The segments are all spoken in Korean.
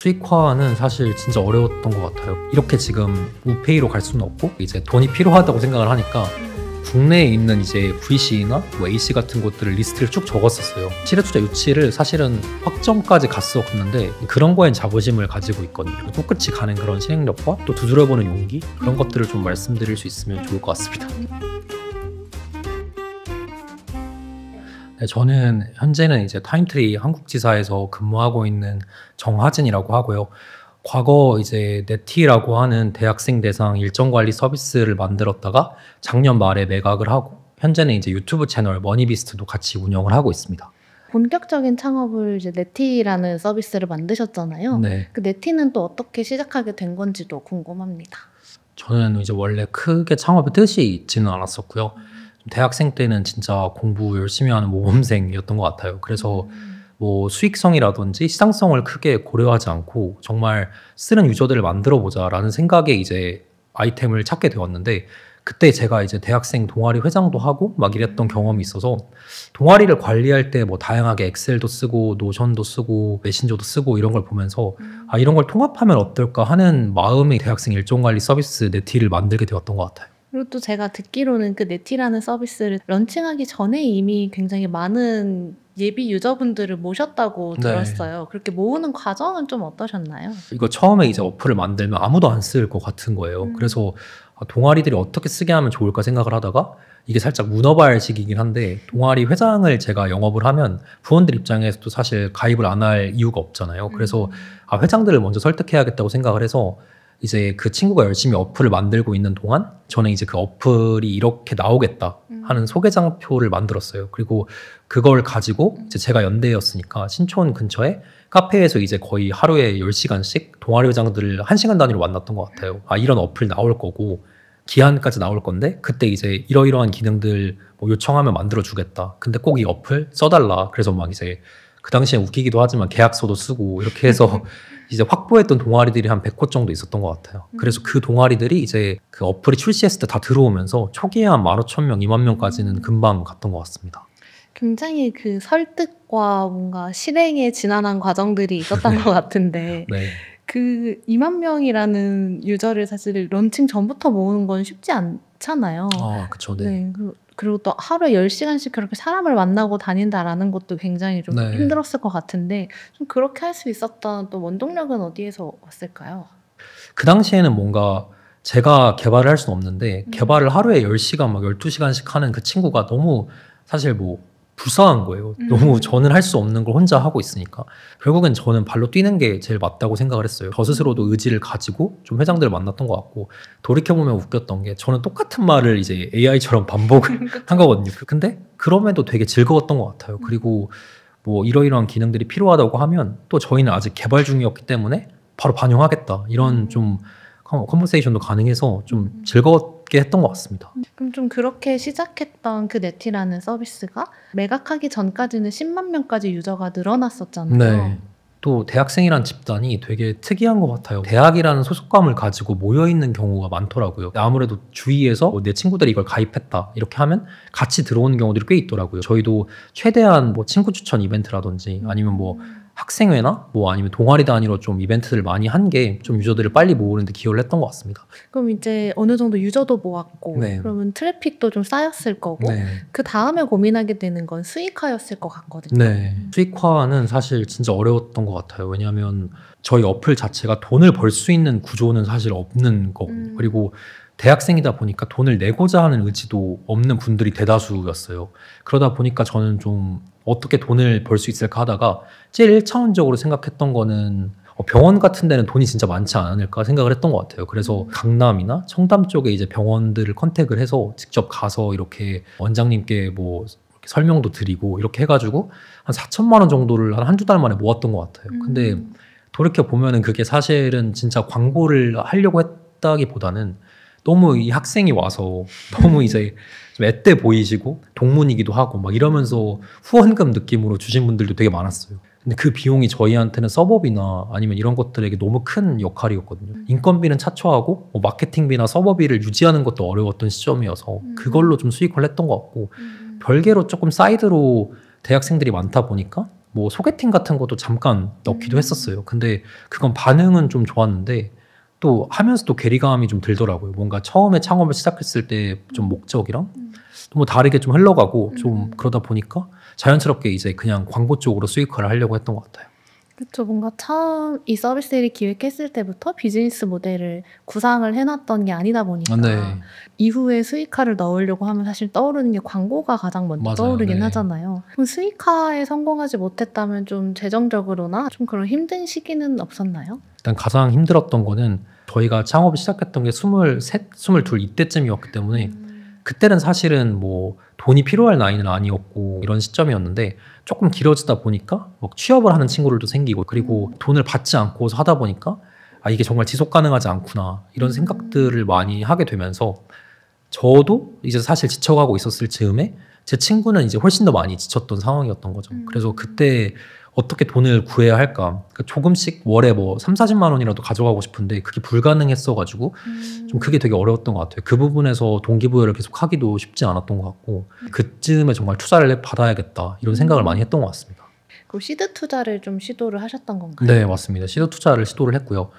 수익화는 사실 진짜 어려웠던 것 같아요. 이렇게 지금 우페이로 갈 수는 없고 이제 돈이 필요하다고 생각을 하니까 국내에 있는 이제 VC나 뭐 AC 같은 곳들을 리스트를 쭉 적었었어요. 실외투자 유치를 사실은 확정까지 갔었는데 그런 거엔 자부심을 가지고 있거든요. 꿋꿋이 가는 그런 실행력과 또 두드려보는 용기, 그런 것들을 좀 말씀드릴 수 있으면 좋을 것 같습니다. 네, 저는 현재는 이제 타임트리 한국지사에서 근무하고 있는 정하진이라고 하고요. 과거 이제 네티라고 하는 대학생 대상 일정 관리 서비스를 만들었다가 작년 말에 매각을 하고 현재는 이제 유튜브 채널 머니비스트도 같이 운영을 하고 있습니다. 본격적인 창업을 이제 네티라는 서비스를 만드셨잖아요. 네. 그 네티는 또 어떻게 시작하게 된 건지도 궁금합니다. 저는 이제 원래 크게 창업의 뜻이 있지는 않았었고요. 대학생 때는 진짜 공부 열심히 하는 모범생이었던 것 같아요. 그래서 뭐 수익성이라든지 시장성을 크게 고려하지 않고 정말 쓰는 유저들을 만들어 보자라는 생각에 이제 아이템을 찾게 되었는데, 그때 제가 이제 대학생 동아리 회장도 하고 막 이랬던 경험이 있어서 동아리를 관리할 때 뭐 다양하게 엑셀도 쓰고 노션도 쓰고 메신저도 쓰고 이런 걸 보면서 아, 이런 걸 통합하면 어떨까 하는 마음의 대학생 일정관리 서비스 네티를 만들게 되었던 것 같아요. 그리고 또 제가 듣기로는 그 네티라는 서비스를 런칭하기 전에 이미 굉장히 많은 예비 유저분들을 모셨다고 네. 들었어요. 그렇게 모으는 과정은 좀 어떠셨나요? 이거 처음에 이제 어플을 만들면 아무도 안 쓸 것 같은 거예요. 그래서 동아리들이 어떻게 쓰게 하면 좋을까 생각을 하다가 이게 살짝 문어발식이긴 한데, 동아리 회장을 제가 영업을 하면 부원들 입장에서도 사실 가입을 안 할 이유가 없잖아요. 그래서 아, 회장들을 먼저 설득해야겠다고 생각을 해서 이제 그 친구가 열심히 어플을 만들고 있는 동안 저는 이제 그 어플이 이렇게 나오겠다 하는 소개장표를 만들었어요. 그리고 그걸 가지고 이제 제가 연대였으니까 신촌 근처에 카페에서 이제 거의 하루에 10시간씩 동아리 회장들을 1시간 단위로 만났던 것 같아요. 아, 이런 어플 나올 거고 기한까지 나올 건데 그때 이제 이러이러한 기능들 뭐 요청하면 만들어 주겠다. 근데 꼭 이 어플 써달라. 그래서 막 이제 그 당시에 웃기기도 하지만 계약서도 쓰고 이렇게 해서 이제 확보했던 동아리들이 한 100곳 정도 있었던 것 같아요. 그래서 그 동아리들이 이제 그 어플이 출시했을 때 다 들어오면서 초기에 한 15,000명, 20,000명까지는 금방 갔던 것 같습니다. 굉장히 그 설득과 뭔가 실행에 지난한 과정들이 있었던 것 같은데 네. 그 2만 명이라는 유저를 사실 런칭 전부터 모으는 건 쉽지 않잖아요. 아, 그쵸. 네. 네. 그리고 또 하루에 10시간씩 그렇게 사람을 만나고 다닌다라는 것도 굉장히 좀 네. 힘들었을 것 같은데 좀 그렇게 할 수 있었던 또 원동력은 어디에서 왔을까요? 그 당시에는 뭔가 제가 개발을 할 수는 없는데 개발을 하루에 10시간 막 12시간씩 하는 그 친구가 너무 사실 뭐 불쌍한 거예요. 너무 저는 할 수 없는 걸 혼자 하고 있으니까. 결국엔 저는 발로 뛰는 게 제일 맞다고 생각을 했어요. 저 스스로도 의지를 가지고 좀 회장들을 만났던 것 같고, 돌이켜보면 웃겼던 게 저는 똑같은 말을 이제 AI처럼 반복을 한 거거든요. 근데 그럼에도 되게 즐거웠던 것 같아요. 그리고 뭐 이러이러한 기능들이 필요하다고 하면 또 저희는 아직 개발 중이었기 때문에 바로 반영하겠다. 이런 좀 컨버세이션도 가능해서 좀 즐겁게 했던 것 같습니다. 그럼 좀 그렇게 시작했던 그 네티라는 서비스가 매각하기 전까지는 10만 명까지 유저가 늘어났었잖아요. 네. 또 대학생이란 집단이 되게 특이한 것 같아요. 대학이라는 소속감을 가지고 모여있는 경우가 많더라고요. 아무래도 주위에서 내 친구들이 이걸 가입했다 이렇게 하면 같이 들어오는 경우들이 꽤 있더라고요. 저희도 최대한 뭐 친구 추천 이벤트라든지 아니면 뭐 학생회나 뭐 아니면 동아리 단위로 좀 이벤트를 많이 한 게 좀 유저들을 빨리 모으는데 기여를 했던 것 같습니다. 그럼 이제 어느 정도 유저도 모았고 네. 그러면 트래픽도 좀 쌓였을 거고 네. 그 다음에 고민하게 되는 건 수익화였을 것 같거든요. 네. 수익화는 사실 진짜 어려웠던 것 같아요. 왜냐하면 저희 어플 자체가 돈을 벌 수 있는 구조는 사실 없는 거거든요. 그리고 대학생이다 보니까 돈을 내고자 하는 의지도 없는 분들이 대다수였어요. 그러다 보니까 저는 좀 어떻게 돈을 벌 수 있을까 하다가 제일 1차원적으로 생각했던 거는 병원 같은 데는 돈이 진짜 많지 않을까 생각을 했던 것 같아요. 그래서 강남이나 청담 쪽에 이제 병원들을 컨택을 해서 직접 가서 이렇게 원장님께 뭐 이렇게 설명도 드리고 이렇게 해가지고 한 4천만 원 정도를 한 한두 달 만에 모았던 것 같아요. 근데 돌이켜 보면은 그게 사실은 진짜 광고를 하려고 했다기보다는 너무 이 학생이 와서 너무 이제 좀 앳돼 보이시고 동문이기도 하고 막 이러면서 후원금 느낌으로 주신 분들도 되게 많았어요. 근데 그 비용이 저희한테는 서버비나 아니면 이런 것들에게 너무 큰 역할이었거든요. 인건비는 차초하고 뭐 마케팅비나 서버비를 유지하는 것도 어려웠던 시점이어서 그걸로 좀 수익을 했던 것 같고, 별개로 조금 사이드로 대학생들이 많다 보니까 뭐 소개팅 같은 것도 잠깐 넣기도 했었어요. 근데 그건 반응은 좀 좋았는데 또 하면서도 괴리감이 좀 들더라고요. 뭔가 처음에 창업을 시작했을 때 좀 목적이랑 너무 다르게 좀 흘러가고 좀 그러다 보니까 자연스럽게 이제 그냥 광고 쪽으로 수익화를 하려고 했던 것 같아요. 그렇죠. 뭔가 처음 이 서비스를 기획했을 때부터 비즈니스 모델을 구상을 해놨던 게 아니다 보니까 네. 이후에 수익화를 넣으려고 하면 사실 떠오르는 게 광고가 가장 먼저 맞아요. 떠오르긴 네. 하잖아요. 그럼 수익화에 성공하지 못했다면 좀 재정적으로나 좀 그런 힘든 시기는 없었나요? 일단 가장 힘들었던 거는 저희가 창업을 시작했던 게 23, 22 이때쯤이었기 때문에 그때는 사실은 뭐 돈이 필요할 나이는 아니었고 이런 시점이었는데 조금 길어지다 보니까 뭐 취업을 하는 친구들도 생기고 그리고 돈을 받지 않고서 하다 보니까 아 이게 정말 지속 가능하지 않구나 이런 생각들을 많이 하게 되면서 저도 이제 사실 지쳐가고 있었을 즈음에 제 친구는 이제 훨씬 더 많이 지쳤던 상황이었던 거죠. 그래서 그때 어떻게 돈을 구해야 할까? 그러니까 조금씩 월에 뭐 3, 40만 원이라도 가져가고 싶은데 그게 불가능했어가지고 좀 그게 되게 어려웠던 것 같아요. 그 부분에서 동기부여를 계속 하기도 쉽지 않았던 것 같고 그쯤에 정말 투자를 받아야겠다 이런 생각을 많이 했던 것 같습니다. 그럼 시드 투자를 좀 시도를 하셨던 건가요? 네, 맞습니다. 시드 투자를 시도를 했고요.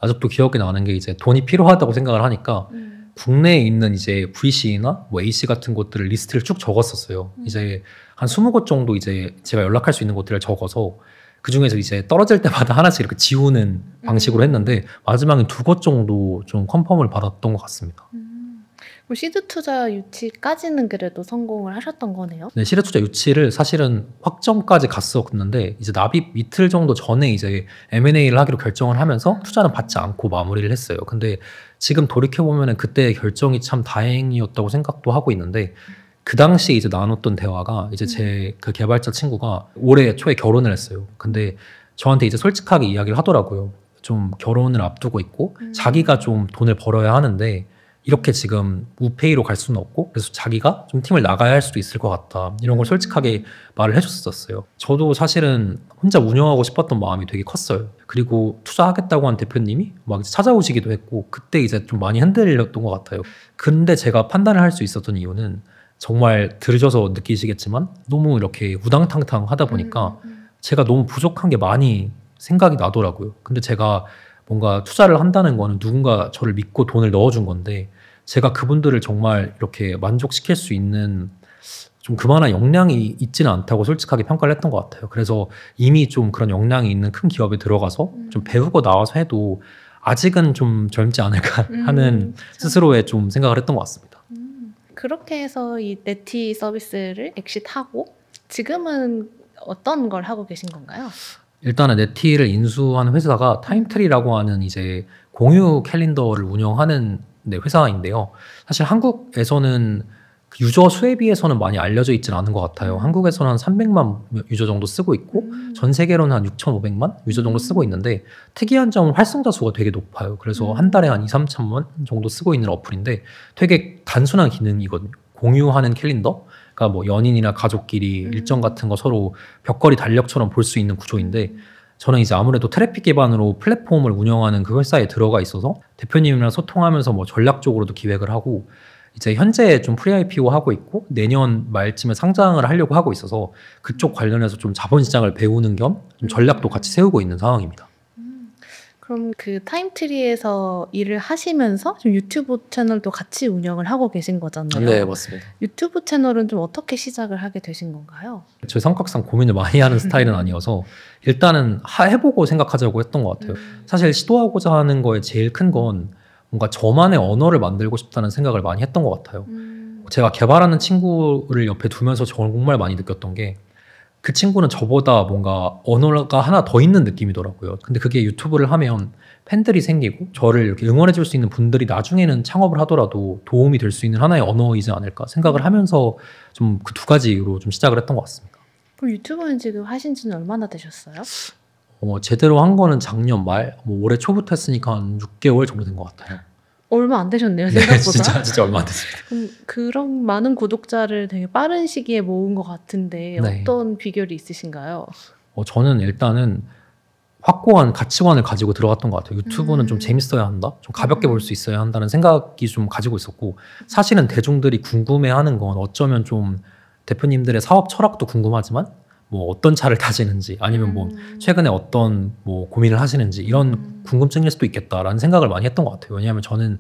아직도 기억에 나는 게 이제 돈이 필요하다고 생각을 하니까 국내에 있는 이제 VC나 뭐 AC 같은 곳들을 리스트를 쭉 적었었어요. 이제 한 20곳 정도 이제 제가 연락할 수 있는 곳들을 적어서 그 중에서 이제 떨어질 때마다 하나씩 이렇게 지우는 방식으로 했는데 마지막에 2곳 정도 좀 컨펌을 받았던 것 같습니다. 그럼 시드 투자 유치까지는 그래도 성공을 하셨던 거네요? 네, 시드 투자 유치를 사실은 확정까지 갔었는데 이제 납입 이틀 정도 전에 이제 M&A를 하기로 결정을 하면서 투자는 받지 않고 마무리를 했어요. 근데 지금 돌이켜보면 그때 결정이 참 다행이었다고 생각도 하고 있는데 그 당시에 이제 나눴던 대화가 이제 제 그 개발자 친구가 올해 초에 결혼을 했어요. 근데 저한테 이제 솔직하게 이야기를 하더라고요. 좀 결혼을 앞두고 있고 자기가 좀 돈을 벌어야 하는데 이렇게 지금 무페이로 갈 수는 없고 그래서 자기가 좀 팀을 나가야 할 수도 있을 것 같다 이런 걸 솔직하게 말을 해줬었어요. 저도 사실은 혼자 운영하고 싶었던 마음이 되게 컸어요. 그리고 투자하겠다고 한 대표님이 막 찾아오시기도 했고 그때 이제 좀 많이 흔들렸던 것 같아요. 근데 제가 판단을 할 수 있었던 이유는 정말 들으셔서 느끼시겠지만 너무 이렇게 우당탕탕 하다 보니까 제가 너무 부족한 게 많이 생각이 나더라고요. 근데 제가 뭔가 투자를 한다는 거는 누군가 저를 믿고 돈을 넣어준 건데 제가 그분들을 정말 이렇게 만족시킬 수 있는 좀 그만한 역량이 있지는 않다고 솔직하게 평가를 했던 것 같아요. 그래서 이미 좀 그런 역량이 있는 큰 기업에 들어가서 좀 배우고 나와서 해도 아직은 좀 젊지 않을까 하는 스스로의 좀 생각을 했던 것 같습니다. 그렇게 해서 이 네티 서비스를 엑시트하고 지금은 어떤 걸 하고 계신 건가요? 일단은 네티를 인수하는 회사가 타임트리라고 하는 이제 공유 캘린더를 운영하는 회사인데요. 사실 한국에서는 그 유저 수에 비해서는 많이 알려져 있지는 않은 것 같아요. 한국에서는 한 300만 유저 정도 쓰고 있고 전 세계로는 한 6,500만 유저 정도 쓰고 있는데 특이한 점은 활성자 수가 되게 높아요. 그래서 한 달에 한 2, 3천만 정도 쓰고 있는 어플인데 되게 단순한 기능이거든요. 공유하는 캘린더 그러니까 뭐 연인이나 가족끼리 일정 같은 거 서로 벽걸이 달력처럼 볼 수 있는 구조인데 저는 이제 아무래도 트래픽 기반으로 플랫폼을 운영하는 그 회사에 들어가 있어서 대표님이랑 소통하면서 뭐 전략적으로도 기획을 하고 이제 현재 좀 프리-IPO 하고 있고 내년 말쯤에 상장을 하려고 하고 있어서 그쪽 관련해서 좀 자본시장을 배우는 겸 좀 전략도 같이 세우고 있는 상황입니다. 그럼 그 타임트리에서 일을 하시면서 좀 유튜브 채널도 같이 운영을 하고 계신 거잖아요. 네, 맞습니다. 유튜브 채널은 좀 어떻게 시작을 하게 되신 건가요? 저희 성격상 고민을 많이 하는 스타일은 아니어서 일단은 해보고 생각하자고 했던 것 같아요. 사실 시도하고자 하는 거에 제일 큰 건 뭔가 저만의 언어를 만들고 싶다는 생각을 많이 했던 것 같아요. 제가 개발하는 친구를 옆에 두면서 정말 많이 느꼈던 게 그 친구는 저보다 뭔가 언어가 하나 더 있는 느낌이더라고요. 근데 그게 유튜브를 하면 팬들이 생기고 저를 이렇게 응원해 줄 수 있는 분들이 나중에는 창업을 하더라도 도움이 될 수 있는 하나의 언어이지 않을까 생각을 하면서 좀 그 2가지로 좀 시작을 했던 것 같습니다. 그럼 유튜브는 지금 하신 지는 얼마나 되셨어요? 제대로 한 거는 작년 말, 뭐 올해 초부터 했으니까 한 6개월 정도 된 것 같아요. 얼마 안 되셨네요, 생각보다. 네, 진짜 얼마 안 됐습니다. 그럼 그런 많은 구독자를 되게 빠른 시기에 모은 것 같은데 네. 어떤 비결이 있으신가요? 저는 일단은 확고한 가치관을 가지고 들어갔던 것 같아요. 유튜브는 좀 재밌어야 한다, 좀 가볍게 볼 수 있어야 한다는 생각이 좀 가지고 있었고 사실은 대중들이 궁금해하는 건 어쩌면 좀 대표님들의 사업 철학도 궁금하지만 뭐 어떤 차를 타시는지 아니면 뭐 최근에 어떤 뭐 고민을 하시는지 이런 궁금증일 수도 있겠다라는 생각을 많이 했던 것 같아요. 왜냐하면 저는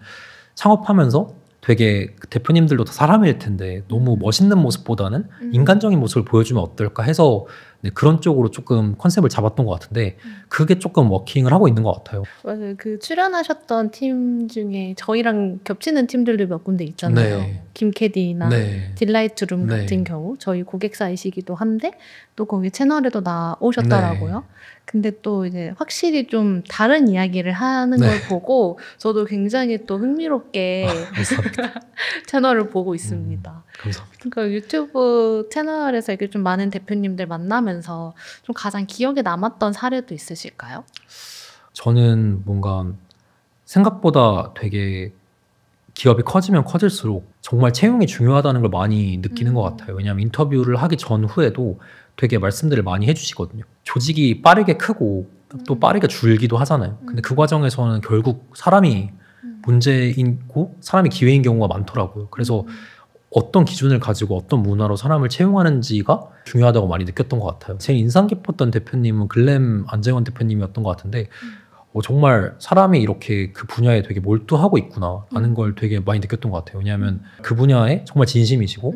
창업하면서 되게 대표님들도 다 사람일 텐데 너무 멋있는 모습보다는 인간적인 모습을 보여주면 어떨까 해서 네, 그런 쪽으로 조금 컨셉을 잡았던 것 같은데 그게 조금 워킹을 하고 있는 것 같아요. 맞아요. 그 출연하셨던 팀 중에 저희랑 겹치는 팀들도 몇 군데 있잖아요. 네. 김캐디나 네. 딜라이트룸 네. 같은 경우 저희 고객사이시기도 한데 또 거기 채널에도 나오셨더라고요. 네. 근데 또 이제 확실히 좀 다른 이야기를 하는 걸 네. 보고 저도 굉장히 또 흥미롭게 감사합니다. 채널을 보고 있습니다. 감사합니다. 그러니까 유튜브 채널에서 이렇게 좀 많은 대표님들 만나면서 좀 가장 기억에 남았던 사례도 있으실까요? 저는 뭔가 생각보다 되게 기업이 커지면 커질수록 정말 채용이 중요하다는 걸 많이 느끼는 것 같아요. 왜냐하면 인터뷰를 하기 전후에도 되게 말씀들을 많이 해주시거든요. 조직이 빠르게 크고 또 빠르게 줄기도 하잖아요. 근데 그 과정에서는 결국 사람이 문제이고 사람이 기회인 경우가 많더라고요. 그래서 어떤 기준을 가지고 어떤 문화로 사람을 채용하는지가 중요하다고 많이 느꼈던 것 같아요. 제일 인상 깊었던 대표님은 글램 안재원 대표님이었던 것 같은데 정말 사람이 이렇게 그 분야에 되게 몰두하고 있구나 라는 걸 되게 많이 느꼈던 것 같아요. 왜냐하면 그 분야에 정말 진심이시고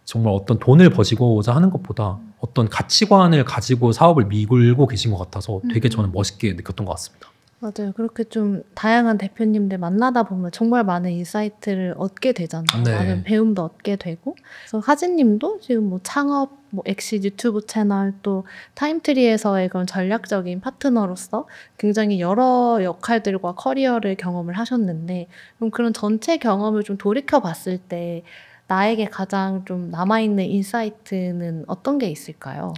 정말 어떤 돈을 버시고자 하는 것보다 어떤 가치관을 가지고 사업을 미굴고 계신 것 같아서 되게 저는 멋있게 느꼈던 것 같습니다. 맞아요. 그렇게 좀 다양한 대표님들 만나다 보면 정말 많은 인사이트를 얻게 되잖아요. 네. 많은 배움도 얻게 되고. 그래서 하진님도 지금 뭐 창업, 뭐 엑시 유튜브 채널 또 타임트리에서의 그런 전략적인 파트너로서 굉장히 여러 역할들과 커리어를 경험을 하셨는데 그럼 그런 전체 경험을 좀 돌이켜 봤을 때 나에게 가장 좀 남아있는 인사이트는 어떤 게 있을까요?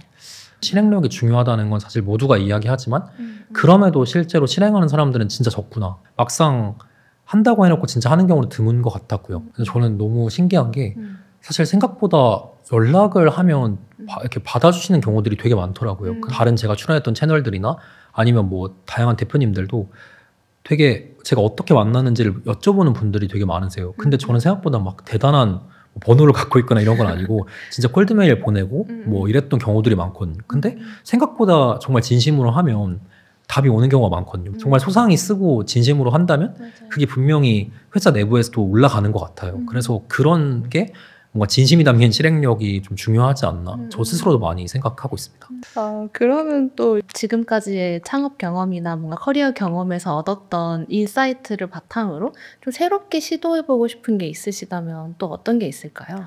실행력이 중요하다는 건 사실 모두가 이야기하지만 그럼에도 실제로 실행하는 사람들은 진짜 적구나. 막상 한다고 해놓고 진짜 하는 경우는 드문 것 같았고요. 그래서 저는 너무 신기한 게 사실 생각보다 연락을 하면 이렇게 받아주시는 경우들이 되게 많더라고요. 다른 제가 출연했던 채널들이나 아니면 뭐 다양한 대표님들도 되게 제가 어떻게 만났는지를 여쭤보는 분들이 되게 많으세요. 근데 저는 생각보다 막 대단한 번호를 갖고 있거나 이런 건 아니고 진짜 콜드메일 보내고 뭐 이랬던 경우들이 많거든요. 근데 생각보다 정말 진심으로 하면 답이 오는 경우가 많거든요. 정말 소상히 쓰고 진심으로 한다면 맞아요. 그게 분명히 회사 내부에서도 올라가는 것 같아요. 그래서 그런 게 뭔가 진심이 담긴 실행력이 좀 중요하지 않나 저 스스로도 많이 생각하고 있습니다. 그러면 또 지금까지의 창업 경험이나 뭔가 커리어 경험에서 얻었던 인사이트를 바탕으로 좀 새롭게 시도해보고 싶은 게 있으시다면 또 어떤 게 있을까요?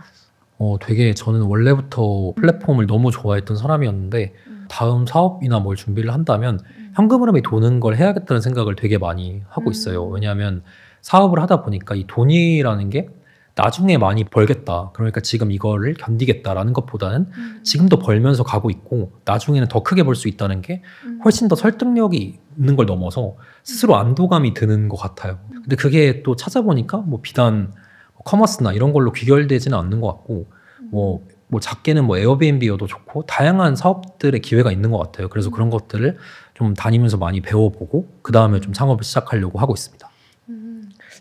되게 저는 원래부터 플랫폼을 너무 좋아했던 사람이었는데 다음 사업이나 뭘 준비를 한다면 현금 흐름이 도는 걸 해야겠다는 생각을 되게 많이 하고 있어요. 왜냐하면 사업을 하다 보니까 이 돈이라는 게 나중에 많이 벌겠다. 그러니까 지금 이거를 견디겠다라는 것보다는 지금도 벌면서 가고 있고 나중에는 더 크게 벌 수 있다는 게 훨씬 더 설득력이 있는 걸 넘어서 스스로 안도감이 드는 것 같아요. 근데 그게 또 찾아보니까 뭐 비단 커머스나 이런 걸로 귀결되지는 않는 것 같고 뭐 작게는 뭐 에어비앤비여도 좋고 다양한 사업들의 기회가 있는 것 같아요. 그래서 그런 것들을 좀 다니면서 많이 배워보고 그 다음에 좀 창업을 시작하려고 하고 있습니다.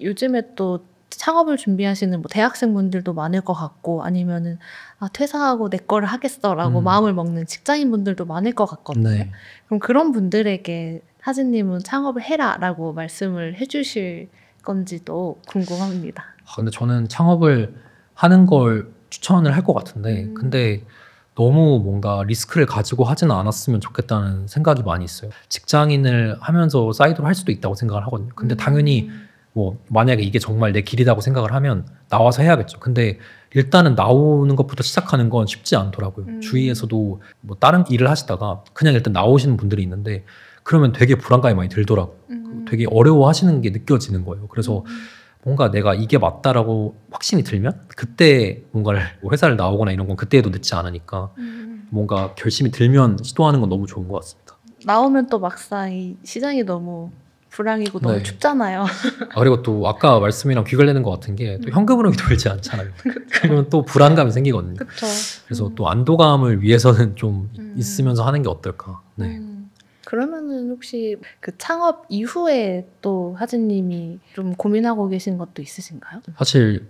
요즘에 또 창업을 준비하시는 뭐 대학생분들도 많을 것 같고 아니면은 퇴사하고 내 거를 하겠어라고 마음을 먹는 직장인분들도 많을 것 같거든요. 네. 그럼 그런 분들에게 하진님은 창업을 해라라고 말씀을 해주실 건지도 궁금합니다. 근데 저는 창업을 하는 걸 추천을 할 것 같은데 근데 너무 뭔가 리스크를 가지고 하지는 않았으면 좋겠다는 생각이 많이 있어요. 직장인을 하면서 사이드로 할 수도 있다고 생각을 하거든요. 근데 당연히 뭐 만약에 이게 정말 내 길이라고 생각을 하면 나와서 해야겠죠. 근데 일단은 나오는 것부터 시작하는 건 쉽지 않더라고요. 주위에서도 뭐 다른 일을 하시다가 그냥 일단 나오시는 분들이 있는데 그러면 되게 불안감이 많이 들더라고요. 되게 어려워하시는 게 느껴지는 거예요. 그래서 뭔가 내가 이게 맞다라고 확신이 들면 그때 뭔가를 뭐 회사를 나오거나 이런 건 그때 해도 늦지 않으니까 뭔가 결심이 들면 시도하는 건 너무 좋은 것 같습니다. 나오면 또 막상 이 시장이 너무 불황이고 너무 네. 춥잖아요. 그리고 또 아까 말씀이랑 귀결되는 것 같은 게 또 현금 흐름이 돌지 않잖아요. 그러면 또 불안감이 생기거든요. 그렇죠. 그래서 또 안도감을 위해서는 좀 있으면서 하는 게 어떨까. 네. 그러면은 혹시 그 창업 이후에 또 하진님이 좀 고민하고 계신 것도 있으신가요? 사실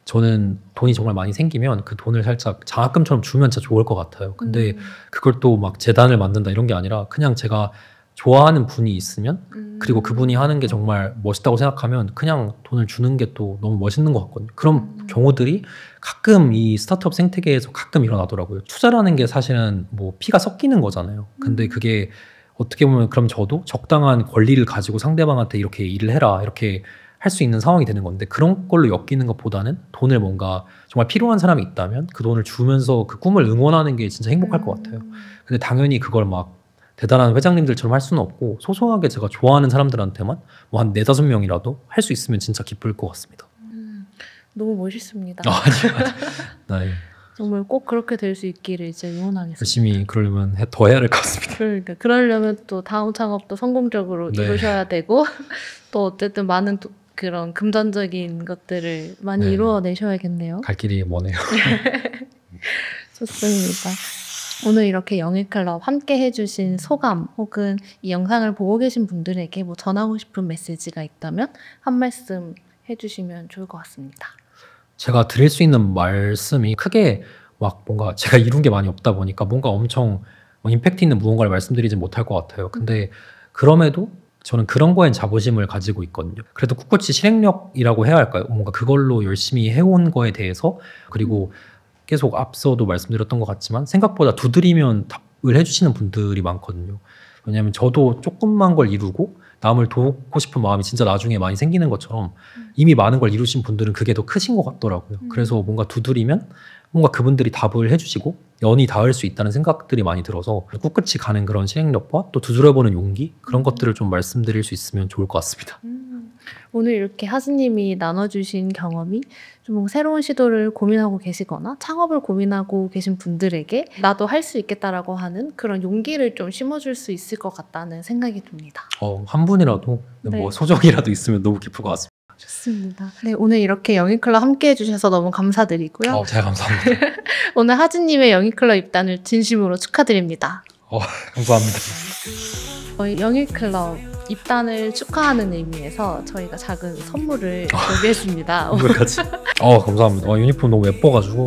저는 돈이 정말 많이 생기면 그 돈을 살짝 장학금처럼 주면 진짜 좋을 것 같아요. 근데 그걸 또 막 재단을 만든다 이런 게 아니라 그냥 제가 좋아하는 분이 있으면 그리고 그분이 하는 게 정말 멋있다고 생각하면 그냥 돈을 주는 게 또 너무 멋있는 것 같거든요. 그런 경우들이 가끔 이 스타트업 생태계에서 가끔 일어나더라고요. 투자라는 게 사실은 뭐 피가 섞이는 거잖아요. 근데 그게 어떻게 보면 그럼 저도 적당한 권리를 가지고 상대방한테 이렇게 일을 해라 이렇게 할 수 있는 상황이 되는 건데 그런 걸로 엮이는 것보다는 돈을 뭔가 정말 필요한 사람이 있다면 그 돈을 주면서 그 꿈을 응원하는 게 진짜 행복할 것 같아요. 근데 당연히 그걸 막 대단한 회장님들처럼 할 수는 없고 소소하게 제가 좋아하는 사람들한테만 뭐 한 4-5명이라도 할 수 있으면 진짜 기쁠 것 같습니다. 너무 멋있습니다. 네. 정말 꼭 그렇게 될 수 있기를 이제 응원하겠습니다. 열심히 그러려면 더 해야 될 것 같습니다. 그러니까 그러려면 또 다음 창업도 성공적으로 이루셔야 되고 또 어쨌든 많은 그런 금전적인 것들을 많이 이루어내셔야겠네요. 갈 길이 머네요. 좋습니다. 오늘 이렇게 영일클럽 함께 해주신 소감 혹은 이 영상을 보고 계신 분들에게 뭐 전하고 싶은 메시지가 있다면 한 말씀 해주시면 좋을 것 같습니다. 제가 드릴 수 있는 말씀이 크게 막 뭔가 제가 이룬 게 많이 없다 보니까 뭔가 엄청 임팩트 있는 무언가를 말씀드리지 못할 것 같아요. 근데 그럼에도 저는 그런 거엔 자부심을 가지고 있거든요. 그래도 꿋꿋이 실행력이라고 해야 할까요? 뭔가 그걸로 열심히 해온 거에 대해서 그리고 계속 앞서도 말씀드렸던 것 같지만 생각보다 두드리면 답을 해주시는 분들이 많거든요. 왜냐하면 저도 조금만 걸 이루고 남을 돕고 싶은 마음이 진짜 나중에 많이 생기는 것처럼 이미 많은 걸 이루신 분들은 그게 더 크신 것 같더라고요. 그래서 뭔가 두드리면 뭔가 그분들이 답을 해주시고 연이 닿을 수 있다는 생각들이 많이 들어서 꿋꿋이 가는 그런 실행력과 또 두드려보는 용기 그런 것들을 좀 말씀드릴 수 있으면 좋을 것 같습니다. 오늘 이렇게 하즈님이 나눠주신 경험이 좀 새로운 시도를 고민하고 계시거나 창업을 고민하고 계신 분들에게 나도 할 수 있겠다라고 하는 그런 용기를 좀 심어줄 수 있을 것 같다는 생각이 듭니다. 한 분이라도 뭐 소정이라도 있으면 너무 기쁠 것 같습니다. 좋습니다. 네, 오늘 이렇게 영일클럽 함께 해주셔서 너무 감사드리고요. 제가 감사합니다. 오늘 하즈님의 영일클럽 입단을 진심으로 축하드립니다. 감사합니다. 영일클럽 입단을 축하하는 의미에서 저희가 작은 선물을 준비했습니다. 오늘까지. 감사합니다. 유니폼 너무 예뻐가지고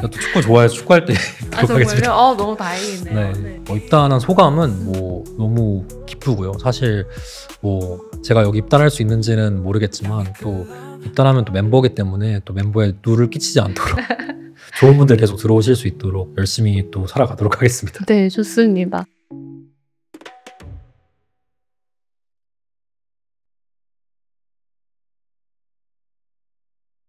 또 축구 좋아해서 축구할 때 입도록 하겠습니다. 너무 다행이네요. 네. 입단한 소감은 너무 기쁘고요. 사실 제가 여기 입단할 수 있는지는 모르겠지만 또 입단하면 또 멤버이기 때문에 또 멤버에 누를 끼치지 않도록 좋은 분들 계속 들어오실 수 있도록 열심히 또 살아가도록 하겠습니다. 네, 좋습니다.